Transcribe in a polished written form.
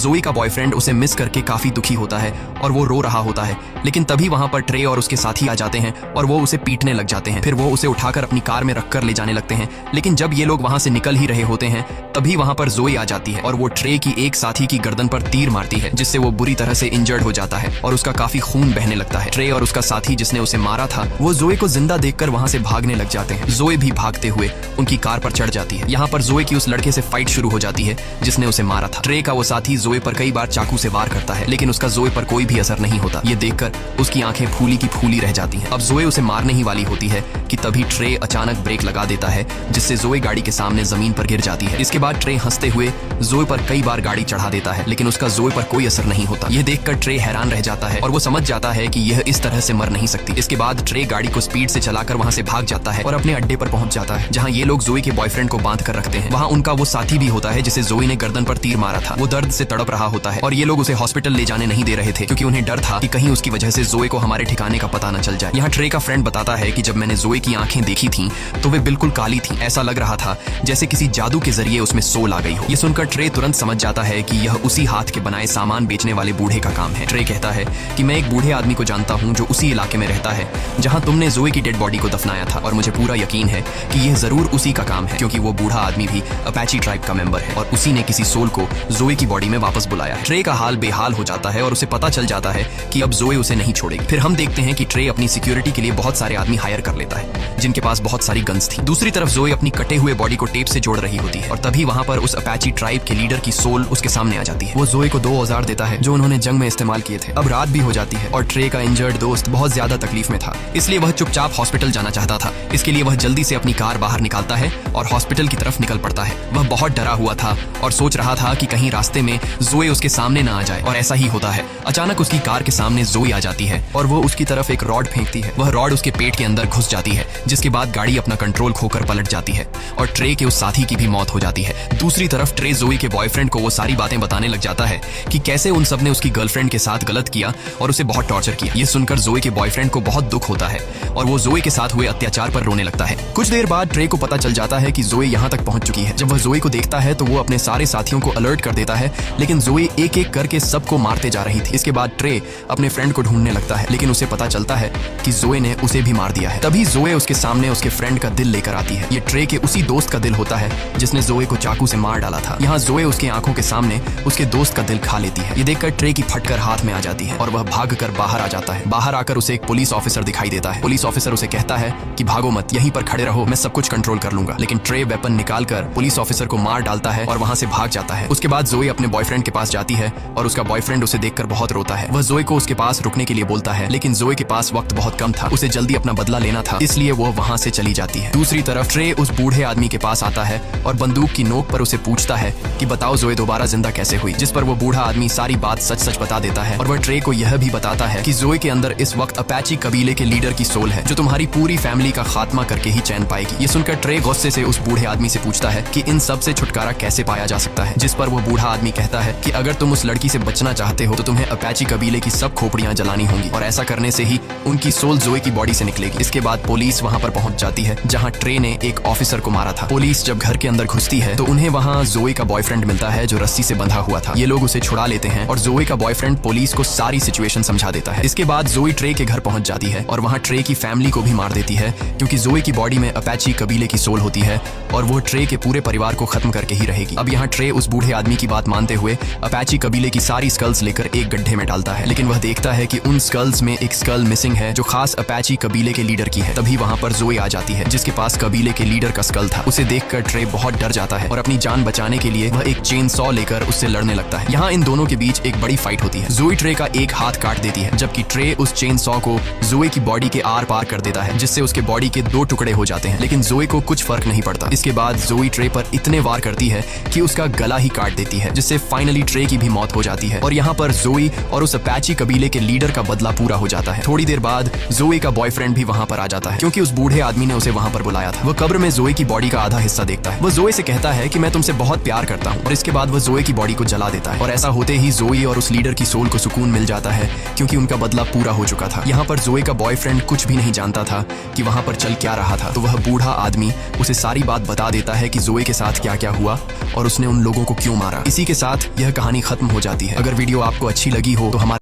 जोई का बॉयफ्रेंड उसे मिस करके काफी दुखी होता है और वो रो रहा होता है। लेकिन तभी वहां पर ट्रे और उसके साथी आ जाते हैं और वो उसे पीटने लग जाते हैं। फिर वो उसे उठाकर अपनी कार में रखकर ले जाने लगते हैं। लेकिन जब ये लोग वहां से निकल ही रहे होते हैं तभी वहां पर जोई आ जाती है और वो ट्रे की एक साथी की गर्दन पर तीर मारती है, जिससे वो बुरी तरह से इंजर्ड हो जाता है और उसका काफी खून बहने लगता है। ट्रे और उसका साथी जिसने उसे मारा था वो जोई को जिंदा देखकर वहां से भागने लग जाते हैं। जोई भी भागते हुए उनकी कार पर चढ़ जाती है। यहाँ पर जोई की उस लड़के से फाइट शुरू हो जाती है जिसने उसे मारा था। ट्रे का वो साथी जोई पर कई बार चाकू से वार करता है, लेकिन उसका जोई पर कोई भी असर नहीं होता। ये देखकर उसकी आंखें फूली की फूली रह जाती हैं। अब जोई उसे मारने ही वाली होती है कि तभी ट्रे अचानक ब्रेक लगा देता है, जिससे जोई गाड़ी के सामने जमीन पर गिर जाती है। इसके बाद ट्रे हंसते हुए जोई पर कई बार गाड़ी चढ़ा देता है, लेकिन उसका जोई पर कोई असर नहीं होता। यह देखकर ट्रे हैरान रह जाता है और वो समझ जाता है कि यह इस तरह से मर नहीं सकती। इसके बाद ट्रे गाड़ी को स्पीड से चलाकर वहां से भाग जाता है और अपने अड्डे पर पहुंच जाता है, जहां ये लोग जोई के बॉयफ्रेंड को बांध कर रखते हैं। वहां उनका वो साथी भी होता है जिसे जोई ने गर्दन पर तीर मारा था। वो दर्द से तड़प रहा होता है और ये लोग उसे हॉस्पिटल ले जाने नहीं दे रहे थे, क्योंकि उन्हें डर था कि कहीं उसकी वजह से जोई को हमारे ठिकाने का पता न चल जाए। यहाँ ट्रे का फ्रेंड बताता है कि जब मैंने जोई की आंखें देखी थी तो वे बिल्कुल काली थी। ऐसा लग रहा था जैसे किसी जादू के जरिए उसमें सोल आ गई हो। ये सुनकर ट्रे तुरंत समझ जाता है कि यह उसी हाथ के बनाए सामान बेचने वाले बूढ़े का काम है। ट्रे कहता है कि मैं एक बूढ़े आदमी को जानता हूँ जो उसी इलाके में रहता है जहाँ तुमने जोई की डेड बॉडी को दफनाया था, और मुझे पूरा यकीन है कि यह जरूर उसी का काम है, क्योंकि वो बूढ़ा आदमी भी अपाची ट्राइब का मेंबर है और उसी ने किसी सोल को जोई की बॉडी में वापस बुलाया है। ट्रे का हाल बेहाल हो जाता है और उसे पता चल जाता है कि अब जोई उसे नहीं छोड़ेगी। फिर हम देखते हैं कि ट्रे अपनी सिक्योरिटी के लिए बहुत सारे आदमी हायर कर लेता है जिनके पास बहुत सारी गन्स थी। दूसरी तरफ जोई अपनी कटे हुए बॉडी को टेप से जोड़ रही होती है और तभी वहां पर उस अपाची ट्राइब के लीडर की सोल उसके सामने आ जाती है। वो जोई को 2 औजार देता है जो उन्होंने जंग में इस्तेमाल किए थे। अब रात भी हो जाती है और ट्रे का इंजर्ड दोस्त बहुत ज्यादा तकलीफ में था, इसलिए वह चुपचाप हॉस्पिटल जाना चाहता था। इसके लिए वह जल्दी से अपनी कार बाहर निकालता है और हॉस्पिटल की तरफ निकल पड़ता है। वह बहुत डरा हुआ था और सोच रहा था कि कहीं रास्ते में जोई उसके सामने ना आ जाए, और ऐसा ही होता है। अचानक उसकी कार के सामने जोई आ जाती है और वो उसकी तरफ एक रॉड फेंकती है। वह रॉड उसके पेट के अंदर घुस जाती है, जिसके बाद गाड़ी अपना कंट्रोल खोकर पलट जाती है और ट्रे के उस साथी की भी मौत हो जाती है। दूसरी तरफ ट्रे जोई के बॉयफ्रेंड को वो सारी बातें बताने लग जाता है कि कैसे उन सब ने उसकी गर्लफ्रेंड के साथ गलत किया और उसे बहुत टॉर्चर किया। ये सुनकर जोई के बॉयफ्रेंड को बहुत दुख होता है और वो जोई के साथ हुए अत्याचार पर रोने लगता है। कुछ देर बाद ट्रे को पता चल जाता है कि जोई यहाँ तक पहुंच चुकी है। जब वह जोई को देखता है तो वो अपने सारे साथियों को अलर्ट कर देता है, लेकिन जोई एक एक करके सबको मारते जा रही थी। इसके बाद ट्रे अपने फ्रेंड को ढूंढने लगता है, लेकिन उसे पता चलता है कि जोई ने उसे भी मार दिया है। तभी जोई उसके सामने उसके फ्रेंड का दिल लेकर आती है। ये ट्रे के उसी दोस्त का दिल होता है जिसने जोई को चाकू से मार डाला था। यहाँ जोई उसकी आंखों के सामने उसके दोस्त का दिल खा लेती है। ये देखकर ट्रे की फटकर हाथ में आ जाती है और वह भागकर बाहर आ जाता है। बाहर आकर उसे एक पुलिस ऑफिसर दिखाई देता है। पुलिस ऑफिसर उसे कहता है कि भागो मत, यहीं पर खड़े रहो, मैं सब कुछ कंट्रोल कर लूंगा। लेकिन ट्रे वेपन निकालकर पुलिस ऑफिसर को मार डालता है और वहां से भाग जाता है। उसके बाद जोई अपने बॉयफ्रेंड के पास जाती है और उसका बॉयफ्रेंड उसे देखकर बहुत रोता है। वह जोई को उसके पास रुकने के लिए बोलता है, लेकिन जोई के पास वक्त बहुत कम था, उसे जल्दी अपना बदला लेना था, इसलिए वो वहां से चली जाती है। दूसरी तरफ ट्रे उस बूढ़े आदमी के पास आता है और बंदूक की नोक पर उसे पूछता है कि बताओ जोई दोबारा जिंदा कैसे हुई, जिस पर वो बूढ़ा आदमी सारी बात सच सच बता देता है और वह ट्रे को यह भी बताता है कि जोई के अंदर इस वक्त अपाची कबीले के लीडर की सोल है जो तुम्हारी पूरी फैमिली का खात्मा करके ही चैन पाएगी। ये सुनकर ट्रे गुस्से से उस बूढ़े आदमी से पूछता है कि इन सब से छुटकारा कैसे पाया जा सकता है, जिस पर वो बूढ़ा आदमी कहता है कि अगर तुम उस लड़की से बचना चाहते हो तो तुम्हें अपाची कबीले की सब खोपड़ियां जलानी होंगी और ऐसा करने से ही उनकी सोल जोई की बॉडी से निकलेगी। इसके बाद पुलिस वहां पर पहुंच जाती है जहां ट्रे ने एक ऑफिसर को मारा था। पुलिस जब घर के अंदर घुसती है तो उन्हें वहां जोई का बॉयफ्रेंड मिलता है जो रस्सी से बंधा हुआ था। ये लोग उसे छुड़ा लेते हैं और जोई का बॉयफ्रेंड पुलिस को सारी सिचुएशन समझा देता है। इसके बाद जोई ट्रे के घर पहुंच जाती है और वहां ट्रे की फैमिली को भी मार देती है, क्योंकि जोई की बॉडी में अपाची कबीले की सोल होती है और वो ट्रे के पूरे परिवार को खत्म करके ही रहेगी। अब यहाँ ट्रे उस बूढ़े आदमी की बात मानते हुए अपाची कबीले की सारी स्कल्स लेकर एक गड्ढे में डालता है, लेकिन वह देखता है कि उन स्कल्स में एक स्कल मिसिंग है जो खास अपाची कबीले के लीडर की है। तभी वहां पर जोई आ जाती है जिसके पास कबीले के लीडर का स्कल था। उसे देखकर ट्रे बहुत डर जाता है और अपनी जान बचाने के लिए वह एक चेन सॉ लेकर उससे लड़ने लगता है। यहाँ इन दोनों के बीच एक बड़ी फाइट होती है। जोई ट्रे का एक हाथ काट देती है, जबकि ट्रे उस चेन सॉ को जोई की बॉडी के आर पार कर देता है, जिससे उसके बॉडी के 2 टुकड़े हो जाते हैं, लेकिन जोई को कुछ फर्क नहीं पड़ता। इसके बाद जोई ट्रे पर इतने वार करती है कि उसका गला ही काट देती है, जिससे फाइनली ट्रे की भी मौत हो जाती है और यहाँ पर जोई और उस अपाची कबीले के लीडर का बदला पूरा हो जाता है। थोड़ी देर बाद जोई का बॉयफ्रेंड भी वहां पर आ जाता है, क्योंकि उस बूढ़े आदमी ने उसे वहां पर बुलाया था। वह कब्र में जोई की बॉडी का आधा हिस्सा देखता है। वह जोई से कहता है कि मैं तुमसे बहुत प्यार करता हूँ, और इसके बाद वह जोई की बॉडी को जला देता है और ऐसा होते ही जोई और उस लीडर की सोल को सुकून मिल जाता है, क्योंकि उनका बदला पूरा हो चुका था। यहाँ पर जोई का बॉयफ्रेंड कुछ भी नहीं जानता था कि वहां पर चल क्या रहा था, तो वह बूढ़ा आदमी उसे सारी बात बता देता है कि जोई के साथ क्या क्या हुआ और उसने उन लोगों को क्यों मारा। इसी के साथ यह कहानी खत्म हो जाती है। अगर वीडियो आपको अच्छी लगी हो तो हमारे